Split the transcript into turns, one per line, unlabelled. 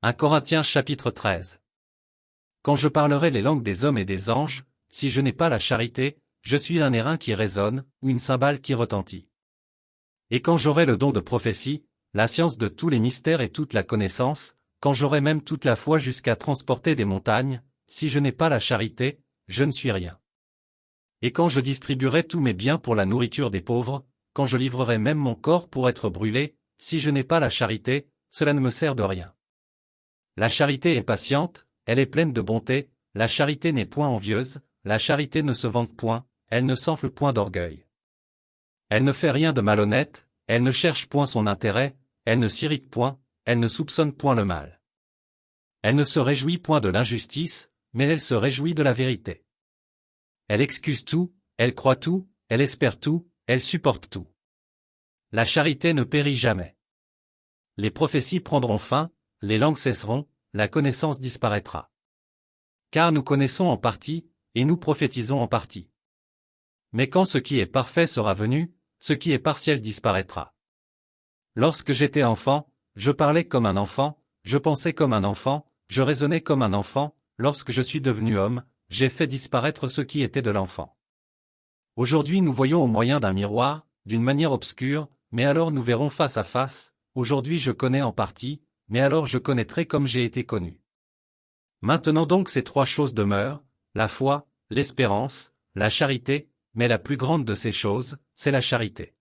1 Corinthiens chapitre 13. Quand je parlerai les langues des hommes et des anges, si je n'ai pas la charité, je suis un airain qui résonne, ou une cymbale qui retentit. Et quand j'aurai le don de prophétie, la science de tous les mystères et toute la connaissance, quand j'aurai même toute la foi jusqu'à transporter des montagnes, si je n'ai pas la charité, je ne suis rien. Et quand je distribuerai tous mes biens pour la nourriture des pauvres, quand je livrerai même mon corps pour être brûlé, si je n'ai pas la charité, cela ne me sert de rien. La charité est patiente, elle est pleine de bonté, la charité n'est point envieuse, la charité ne se vante point, elle ne s'enfle point d'orgueil. Elle ne fait rien de malhonnête, elle ne cherche point son intérêt, elle ne s'irrite point, elle ne soupçonne point le mal. Elle ne se réjouit point de l'injustice, mais elle se réjouit de la vérité. Elle excuse tout, elle croit tout, elle espère tout, elle supporte tout. La charité ne périt jamais. Les prophéties prendront fin, les langues cesseront, la connaissance disparaîtra. Car nous connaissons en partie, et nous prophétisons en partie. Mais quand ce qui est parfait sera venu, ce qui est partiel disparaîtra. Lorsque j'étais enfant, je parlais comme un enfant, je pensais comme un enfant, je raisonnais comme un enfant, lorsque je suis devenu homme, j'ai fait disparaître ce qui était de l'enfant. Aujourd'hui nous voyons au moyen d'un miroir, d'une manière obscure, mais alors nous verrons face à face, aujourd'hui je connais en partie, mais alors je connaîtrai comme j'ai été connu. Maintenant donc ces trois choses demeurent, la foi, l'espérance, la charité, mais la plus grande de ces choses, c'est la charité.